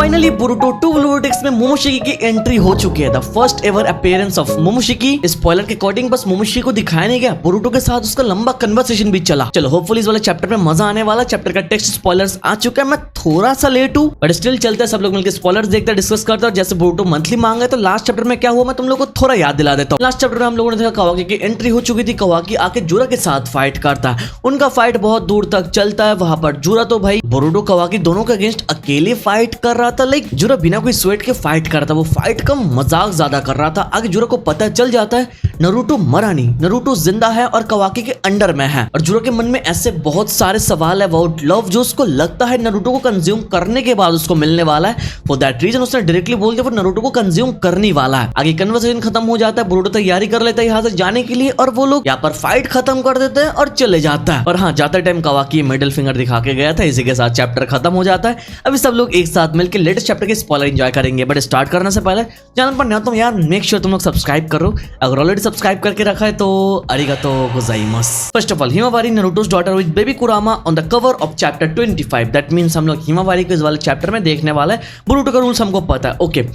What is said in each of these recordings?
Finally Boruto 2 vertex में Momoshiki की entry हो चुकी है। The first ever appearance of Momoshiki. Spoiler के अकॉर्डिंग बस मोमोशिकी को दिखाया नहीं गया, बोरुटो के साथ उसका लंबा कन्वर्सेशन भी चला। चलो होपफुली इस वाले चैप्टर में मजा आने वाला। चैप्टर का टेक्स्ट स्पॉयलर्स आ चुका है, मैं थोड़ा सा लेट हूँ बट स्टिल चलते हैं, सब लोग मिलकर स्पॉयलर्स देखते हैं, डिस्कस करते हैं। जैसे बोरुटो मंथली मांगा है तो लास्ट चैप्टर में क्या हुआ मैं तुम लोगों को थोड़ा याद दिला देता हूँ। लास्ट चैप्टर में हम लोगों ने देखा कवाकी की एंट्री हो चुकी थी। कवाकी आके जुरा के साथ फाइट करता है, उनका फाइट बहुत दूर तक चलता है। वहां पर जुरा तो भाई बोरुटो कवाकी दोनों के अगेंस्ट अकेले फाइट कर रहा था। लाइक जुरा बिना कोई स्वेट के फाइट कर रहा था, वो फाइट का मजाक ज्यादा कर रहा था। आगे जुरा को पता चल जाता है नारुतो मरा नहीं, नारुतो जिंदा है और कवाकी के अंडर में है। और जुरा के मन में ऐसे बहुत सारे सवाल है अबाउट लव जो उसको लगता है नारुतो को कंज्यूम करने के बाद उसको मिलने वाला है। फॉर दैट रीजन उसने डायरेक्टली बोल दिया वो नारुतो को कंज्यूम करने वाला है। आगे कन्वर्सेशन खत्म हो जाता है, बोरुटो तैयारी कर लेता है यहाँ से जाने के लिए और वो लोग यहाँ पर फाइट खत्म कर देते हैं और चले जाता है। और हाँ, जाते टाइम कवाकी मिडिल फिंगर दिखा के गया था। इसी के साथ चैप्टर खत्म हो जाता है। अभी सब लोग एक साथ मिलकर लेटेस्ट चैप्टर के स्पॉइलर एंजॉय करेंगे। बट स्टार्ट करने से पहले चैनल पर नया तुम यार मेक श्योर तुम लोग सब्सक्राइब करो। अगर ऑलरेडी सब्सक्राइब करके रखा है तो अरिगातो गोजाइमासु। First of all Himawari Naruto's daughter with baby Kurama on the cover of chapter 25। That means हम लोग हिमावारी को इस वाले चैप्टर में देखने वाला है। बोरुटो का रूल्स हमको पता है। Okay,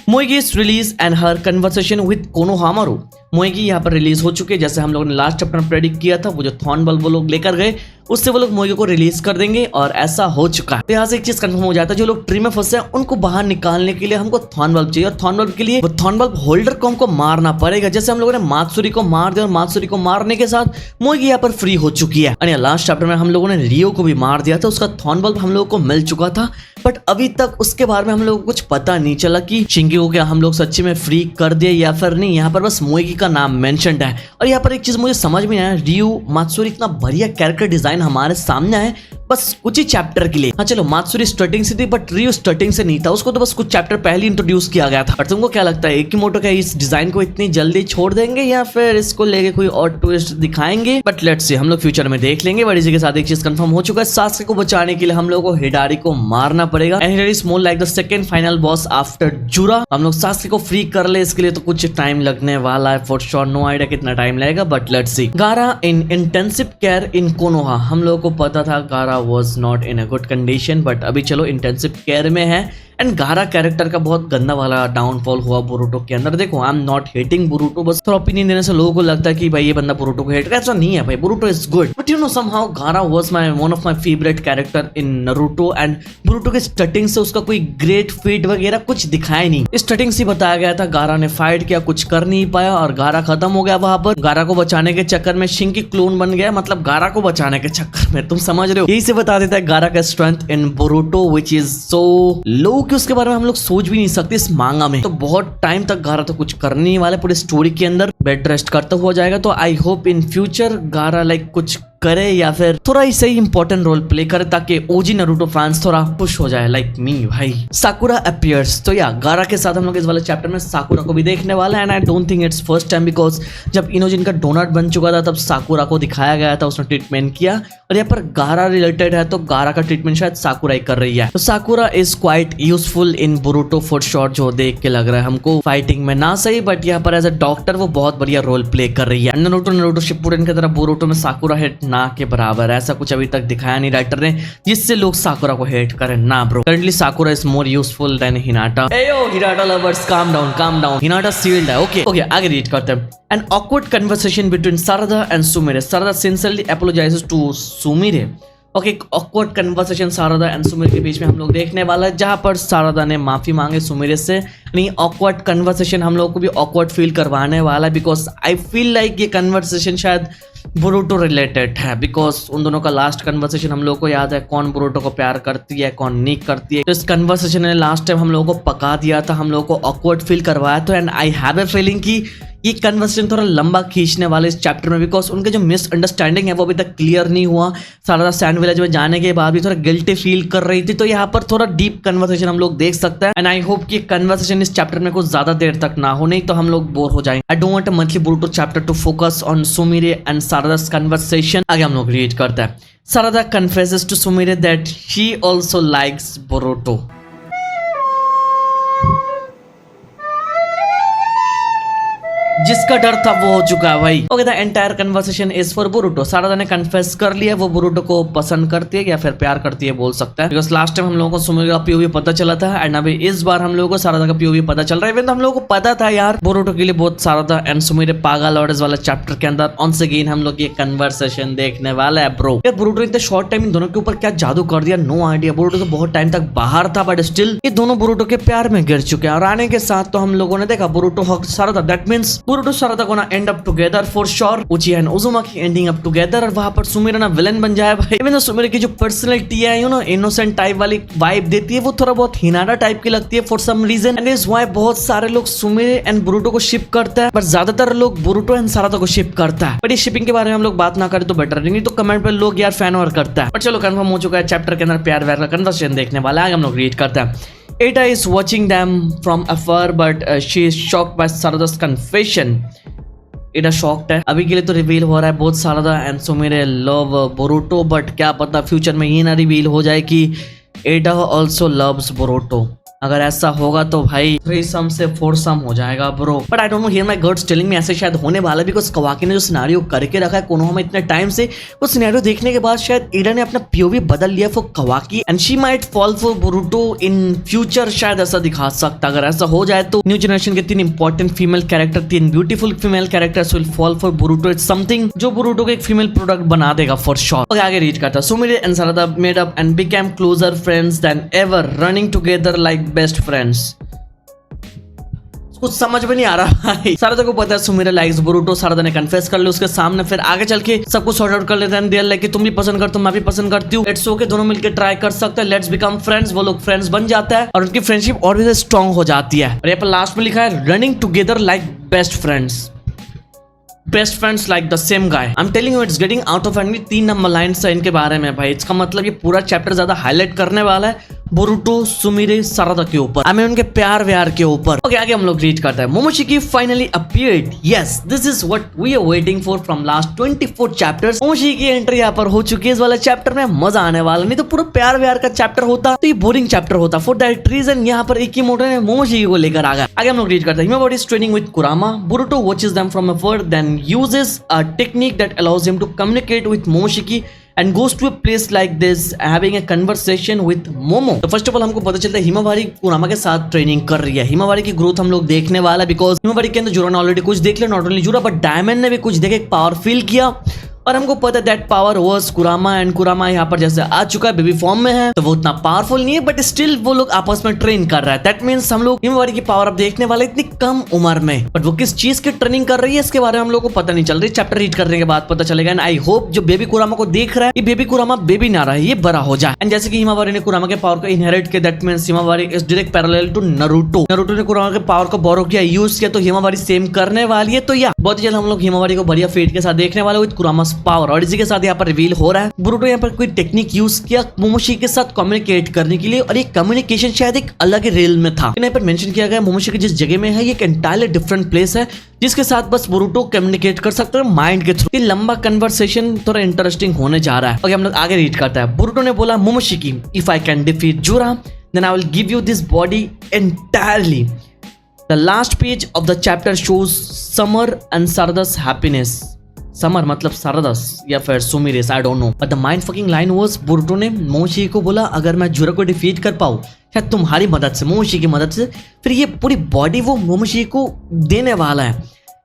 Moegi's release and her conversation with Konohamaru. Moegi यहाँ पर रिलीज हो चुके हैं, जैसे हम लोगों ने लास्ट चैप्टर में प्रेडिक्ट किया था। वो जो थॉर्नबल वो लोग लेकर गए उससे वो लोग मोएगी को रिलीज कर देंगे और ऐसा हो चुका है। तो यहाँ से एक चीज कंफर्म हो जाता है, जो लोग ट्री में फंसे हैं उनको बाहर निकालने के लिए हमको थॉर्नबल्ब चाहिए और थॉर्नबल्ब के लिए वो थॉर्नबल्ब होल्डर को हमको मारना पड़ेगा। जैसे हम लोगों ने मात्सुरी को मार दिया और मात्सुरी को मारने के साथ मोएगी यहाँ पर फ्री हो चुकी है। और लास्ट चैप्टर में हम लोगों ने रियो को भी मार दिया था, उसका थॉर्नबल्ब हम लोगों को मिल चुका था। बट अभी तक उसके बारे में हम लोगों को कुछ पता नहीं चला कि शिंगी को क्या हम लोग सच्ची में फ्री कर दिया या फिर नहीं। यहाँ पर बस मोएगी का नाम मेंशन्ड है। और यहाँ पर एक चीज मुझे समझ में आया, रियो मात्सुरी इतना बढ़िया कैरेक्टर डिजाइन हमारे सामने है बस कुछ ही चैप्टर के लिए। हाँ चलो, मात्सुरी स्टार्टिंग से थी बट रियो स्टार्टिंग से नहीं था, उसको तो बस कुछ चैप्टर पहले इंट्रोड्यूस किया गया था। पर तुमको क्या लगता है इकिमोटो क्या इस डिजाइन को इतनी जल्दी छोड़ देंगे या फिर इसको लेके कोई और ट्विस्ट दिखाएंगे? बट लेट्स सी, हम लोग फ्यूचर में देख लेंगे। बट इसी के साथ एक चीज कंफर्म हो चुका है, सासके को बचाने के लिए हम लोग को हिडारी को मारना पड़ेगा। And Hidari is more like the second final boss after Jura. हम लोग सासके को फ्री कर ले, इसके लिए तो कुछ टाइम लगने वाला है फॉर श्योर। नो आइडिया कितना टाइम लगेगा बट लेट्स सी। गारा इन इंटेंसिव केयर इन कोनोहा। हम लोग को पता था गारा was not in a good condition but अभी चलो इंटेंसिव केयर में है। एंड गारा कैरेक्टर का बहुत गंदा वाला डाउनफॉल हुआ बोरुटो के अंदर। देखो, I am not hating Boruto, बस थोड़ा ओपिनियन देने से लोगों को लगता है कि भाई ये बंदा बोरुटो को हेट कर, ऐसा नहीं है भाई। Boruto is good but you know somehow Gaara was my one of my favourite character in Naruto. And Boruto के स्टार्टिंग से उसका कोई ग्रेट फीट वगैरह कुछ दिखाया नहीं। स्टार्टिंग से बताया गया था गारा ने फाइट किया, कुछ कर नहीं पाया और गारा खत्म हो गया। वहां पर गारा को बचाने के चक्कर में शिंगी क्लोन बन गया, मतलब गारा को बचाने के चक्कर में, तुम समझ रहे हो। यही से बता देता है गारा का strength in Boruto which is so low कि उसके बारे में हम लोग सोच भी नहीं सकते इस मांगा में। तो बहुत टाइम तक गारा तो कुछ करने नहीं वाले पूरे स्टोरी के अंदर, बेड रेस्ट करता हुआ जाएगा। तो आई होप इन फ्यूचर गारा लाइक कुछ करे या फिर थोड़ा ही सही इंपॉर्टेंट रोल प्ले करे ताकि ओजी नारुतो फैंस थोड़ा खुश हो जाए लाइक मी भाई। साकुरा अपीयर्स। तो या गारा के साथ हम लोग इस वाले चैप्टर में साकुरा को भी देखने वाला है। And I don't think it's first time, because जब इनोजिन का डोनट बन चुका था तब साकुरा को दिखाया गया था, उसने ट्रीटमेंट किया। और यहाँ पर गारा रिलेटेड है तो गारा का ट्रीटमेंट शायद साकुरा ही कर रही है। तो साकुरा is quite useful in Boruto for sure, जो देख के लग रहा है हमको। फाइटिंग में ना सही बट यहाँ पर एज अ डॉक्टर वो बहुत बढ़िया रोल प्ले कर रही है। नारुतो शिपुडेन की तरह बोरुटो में साकुरा हिट ना के बराबर, ऐसा कुछ अभी तक दिखाया नहीं राइटर ने जिससे लोग साकुरा को हेट करें ना bro. Currently Sakura is more useful than Hinata. Ayo Hinata lovers, calm down. Hinata sealed है। ओके आगे रीड करते हैं। An awkward conversation between Sarada and Sumire. Sarada sincerely apologizes to Sumire. Okay, awkward conversation Sarada and Sumire के बीच में हम लोग देखने वाला है, जहां पर सारदा ने माफी मांगे सुमिरे से। नहीं, ऑकवर्ड कन्वर्सेशन हम लोग को भी ऑकवर्ड फील करवाने वाला है बिकॉज आई फील लाइक ये कन्वर्सेशन शायद बोरुटो रिलेटेड है। बिकॉज उन दोनों का लास्ट कन्वर्सेशन हम लोग को याद है, कौन बोरुटो को प्यार करती है कौन नहीं करती है। तो इस कन्वर्सेशन ने लास्ट टाइम हम लोगों को पका दिया था, हम लोगों को ऑकवर्ड फील करवाया था। And I have a feeling कि ये कन्वर्सेशन थोड़ा लंबा खींचने वाले इस चैप्टर में, बिकॉज उनके जो मिसअंडरस्टैंडिंग है वो अभी तक क्लियर नहीं हुआ। सारदा सैंड विलेज में जाने के बाद भी थोड़ा गिल्टी फील कर रही थी, तो यहाँ पर थोड़ा डीप कन्वर्सेशन हम लोग देख सकते हैं। एंड आई होप कि कन्वर्सेशन इस चैप्टर में कुछ ज्यादा देर तक ना हो, नहीं तो हम लोग बोर हो जाएंगे। I don't want a monthly Boruto chapter to focus on Sumire and Sarada's conversation. आगे हम लोग रीड करते हैं। Sarada confesses to Sumire that she also likes Boruto. जिसका डर था वो हो चुका है भाई। Okay the entire conversation is for Boruto. Sarada ने कन्फेस कर लिया वो बोरुटो को पसंद करती है या फिर प्यार करती है बोल सकता है, बिकॉज लास्ट टाइम हम लोगों को सुमिरे का पीओवी पता चला था एंड अभी इस बार हम लोगों को सारदा का पीओवी पता चल रहा है। इवन तो हम लोगों को पता था यार बोरुटो के लिए बहुत सारदा एंड सुमिरे पागल और इस वाला चैप्टर के अंदर ऑनस अगेन हम लोग ये कन्वर्सेशन देखने वाला है ब्रो। यार बोरुटो इतने शॉर्ट टाइम इन दोनों के ऊपर क्या जादू कर दिया, नो आइडिया। बोरुटो तो बहुत टाइम तक बाहर था बट स्टिल ये दोनों बोरुटो के प्यार में गिर चुके हैं और आने के साथ तो हम लोगों ने देखा Boruto hug Sarada, that means Boruto Sarada gonna end up together for sure. Uchiha and Uzumaki ending up together और वहां पर सुमिरे ना विलन बन जाए भाई। इवन तो सुमिरे की जो पर्सनालिटी है यू नो इनोसेंट टाइप वाली वाइब देती है वो थोड़ा बहुत हिनाडा टाइप की लगती है for some reason and is why बहुत सारे लोग सुमिरे एंड बोरुटो को शिप करते हैं, पर ज्यादातर लोग बोरुटो एंड सारदा को शिप करता है। बट इस शिपिंग के बारे में हम लोग बात ना करें तो बेटर नहीं तो कमेंट पे लोग यार फैन और करता है। बट चलो कंफर्म हो चुका है चैप्टर के अंदर प्यार व्यार का कन्वर्सेशन देखने वाला है, हम लोग रीड करते हैं। Ada is watching them from afar, but she is shocked by Sarada's confession. Ada shocked है। अभी के लिए तो रिवील हो रहा है बहुत Sarada and Sumire love Boruto, but क्या पता फ्यूचर में ये ना रिवील हो जाए कि Ada also loves बोरुटो। अगर ऐसा होगा तो भाई 3 से 4 हो जाएगा bro. But I don't no, here my guts telling me ऐसे शायद होने वाला, बिकॉज कवाकी ने जो सिनेरियो करके रखा है कोनोहा में इतने टाइम से, वो सिनेरियो देखने के बाद शायद एडा ने अपना पीओवी बदल लिया for Kawaki and she might fall for Boruto in future. शायद ऐसा दिखा सकता। अगर ऐसा हो जाए तो न्यू जनरेशन के 3 important female character, 3 beautiful female characters will fall for Boruto. It's something जो बोरुटो को एक फीमेल प्रोडक्ट बना देगा फॉर श्योर। ओके आगे रीड करता। Sumire and Sarada made up and became closer friends than ever, running together like best friends. कुछ समझ में नहीं आ रहा भाई। सारदा को पता है सुमिरे लाइक्स बोरुटो, सारदा ने कन्फेस कर लिया उसके सामने, फिर आगे चल के सब कुछ सॉर्ट आउट कर लेते हैं। देयर लाइक कि तुम भी पसंद करते हो मैं भी पसंद करती हूँ, इट्स ओके दोनों मिलकर ट्राई कर सकते हैं, लेट्स बिकम फ्रेंड्स। वो लोग फ्रेंड्स बन जाता है और उनकी फ्रेंडशिप और भी स्ट्रॉन्ग हो जाती है। और यहाँ पर लास्ट में लिखा है running together like best friends, best friends like the same guy. I am telling you it's getting out of hand. 3 number lines है इनके बारे में भाई। इसका मतलब ये पूरा चैप्टर ज्यादा हाईलाइट करने वाला है बोरुटो सुमिरे सारदा के ऊपर, आई मीन उनके प्यार व्यार के ऊपर। ओके आगे हम लोग रीड करते हैं। Momoshiki finally appeared, yes this is what we are waiting for from last 24 chapters. Momoshiki की एंट्री यहाँ पर हो चुकी है। इस वाले चैप्टर में मजा आने वाला, नहीं तो पूरा प्यार व्यार का चैप्टर होता तो ये बोरिंग चैप्टर होता। फॉर दैट रीजन यहाँ पर एक ही मोटर ने मोमोशिकी को लेकर आ गया। आगे हम लोग रीड करते हैं। Himawari is training with Kurama, Boruto watches them from afar then uses a technique that allows him to communicate with Momoshiki and goes to a place like this having a conversation with Momo। तो first of all हमको पता चलता है Himawari कुरामा के साथ training कर रही है। हिमावारी की ग्रोथ हम लोग देखने वाला बिकॉज हिमावारी के अंदर जुरा ने ऑलरेडी कुछ देख लिया, not only Jura but diamond ने भी कुछ देखे, पावर फील किया और हमको पता है दैट पावर वाज कुरामा एंड कुरामा यहाँ पर जैसे आ चुका है बेबी फॉर्म में है तो वो उतना पावरफुल नहीं है बट स्टिल वो लोग आपस में ट्रेन कर रहा है। दैट मींस हम लोग हिमावारी की पावर अब देखने वाले इतनी कम उम्र में, बट वो किस चीज की ट्रेनिंग कर रही है इसके बारे में हम लोग को पता नहीं चल रही। चैप्टर रीड करने के बाद पता चलेगा एंड आई होप जो बेबी कुरामा को देख रहा है ये बेबी कुरामा बेबी ना रहा है, ये बड़ा हो जाए। एंड जैसे कि हिमावारी ने कुरामा के पावर को इनहेरिट किया, that means Himawari is direct parallel to Naruto. Naruto ने कुरामा के पावर को बोरो किया, यूज किया, तो हिमावारी सेम करने वाली है। तो या बहुत ही जल्द हम लोग हिमावारी को बढ़िया फेट के साथ देखने वाले विद कुरामास पावर। और इसी के साथ यहाँ पर रिवील हो रहा है बोरुटो यहाँ पर कोई टेक्निक यूज किया मोमोशिकी के साथ कम्युनिकेट करने के लिए और ये कम्युनिकेशन शायद एक अलग रेल में था। यहाँ पर मेंशन किया गया मोमोशिकी जिस जगह में है ये एक एंटायरली डिफरेंट प्लेस है जिसके साथ बस बोरुटो कम्युनिकेट कर सकते हैं माइंड के थ्रू। ये लंबा कन्वर्सेशन थोड़ा इंटरेस्टिंग होने जा रहा है। ओके हम लोग आगे रीड करते हैं। बोरुटो ने बोला Momoshiki if I can defeat Jura then I will give you this body entirely. The last page of the chapter shows Summer and Sarada's happiness. Summer मतलब सारदास या फिर Sumire's, I don't know, but the mind fucking line was Boruto ने Momoshiki को बोला अगर मैं जुरा को defeat कर पाऊं शायद तुम्हारी मदद से, मोमोशिकी की मदद से, फिर ये पूरी बॉडी वो मोमोशिकी को देने वाला है।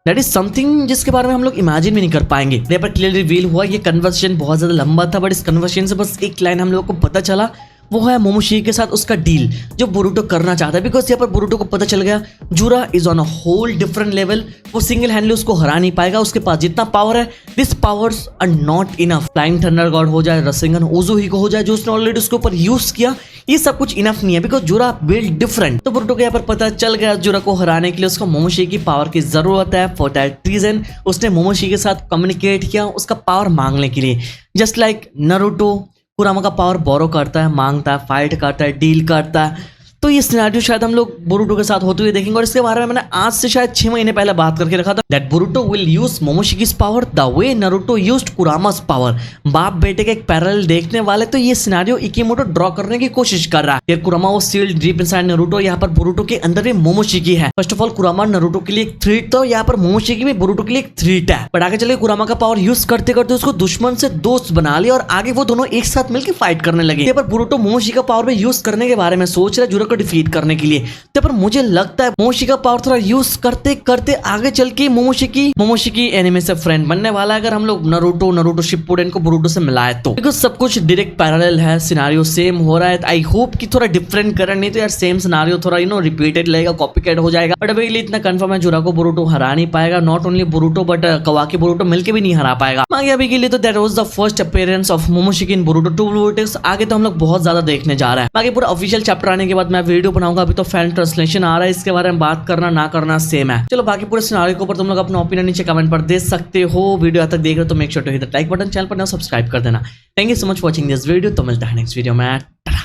दैट इज समथिंग जिसके बारे में हम लोग इमेजिन भी नहीं कर पाएंगे। यहाँ पर क्लियर रिवील हुआ। ये कन्वर्सेशन बहुत ज्यादा लंबा था बट इस कन्वर्सेशन से बस एक लाइन हम लोगों को पता चला, वो है मोमोशिकी के साथ उसका डील जो बोरुटो करना चाहता है। बिकॉज यहाँ पर बोरुटो को पता चल गया Jura is on a whole different level, वो सिंगल हैंडली उसको हरा नहीं पाएगा, उसके पास जितना पावर है this powers are not enough. Flying thunder god हो जाए, रसिंगन ओजुही हो जाए जो उसने ऑलरेडी उसके ऊपर यूज किया, ये सब कुछ इनफ नहीं है बिकॉज जुरा बिल्ड डिफरेंट। तो बोरुटो को यहाँ पर पता चल गया जुरा को हराने के लिए उसको मोमोशिकी की पावर की जरूरत है। फॉर दैट रीजन उसने मोमोशिकी के साथ कम्युनिकेट किया उसका पावर मांगने के लिए। जस्ट लाइक नारुतो कुरामा का पावर बोरो करता है, मांगता है, फाइट करता है, डील करता है, तो ये सिनेरियो शायद हम लोग बोरुटो के साथ होते हुए देखेंगे और इसके बारे में मैंने आज से शायद 6 महीने पहले बात करके रखा था that Boruto will use Momoshiki's power the way Naruto used Kurama's power. बाप बेटे के एक पैरेलल देखने वाले तो ये सिनेरियो इकिमोटो ड्रॉ करने की कोशिश कर रहा है। कुरामा वो सील्ड डीप इनसाइड नारुतो, यहाँ पर बोरुटो के अंदर भी मोमोशिकी है। फर्स्ट ऑफ ऑल कुरामा नारुतो के लिए एक थ्रेट था, यहाँ पर मोमोशिकी भी बोरुटो के लिए एक थ्रेट है। बट आगे चले कुरामा का पावर यूज करते करते उसको दुश्मन से दोस्त बना लिया और आगे वो दोनों एक साथ मिलकर फाइट करने लगे। यहाँ पर बोरुटो मोमोशिकी का पावर भी यूज करने के बारे में सोच रहा है जुरो को डिफीट करने के लिए। तो पर मुझे लगता है मोमोशिकी का पावर थोड़ा यूज करते करते आगे चल के मोमोशिकी एनिमे से फ्रेंड बनने वाला है अगर हम लोग नारुतो शिपुडेन को बोरुटो से मिलाए तो, बिकॉज सब कुछ डायरेक्ट पैरेलल है, सिनेरियो सेम हो रहा है। आई होप कि थोड़ा डिफरेंट करें, नहीं तो यार सेम सिनेरियो थोड़ा रिपीटेड लगेगा, कॉपीकैट हो जाएगा। बट अभी इतना कंफर्म है जुरा को बोरुटो हरा नहीं पाएगा, not only Boruto but Kawaki Boruto मिलके भी नहीं हरा पाएगा। बाकी अभी के लिए तो that was the first appearance of Momoshiki in Boruto 2 blue vertex. आगे तो हम लोग बहुत ज्यादा देखने जा रहा है। बाकी पूरा ऑफिशियल चैप्टर आने के बाद मैं वीडियो बनाऊंगा, अभी तो फैन ट्रांसलेशन आ रहा है, इसके बारे में बात करना ना करना सेम है। चलो बाकी पूरे सिनेरियो के ऊपर तुम लोग अपना ओपिनियन नीचे कमेंट पर दे सकते हो। वीडियो यहाँ तक देख रहे हो तो make sure to hit the like button, channel पर ना सब्सक्राइब कर देना। Thank you so much for watching this video. तो मिलता है नेक्स्ट वीडियो में।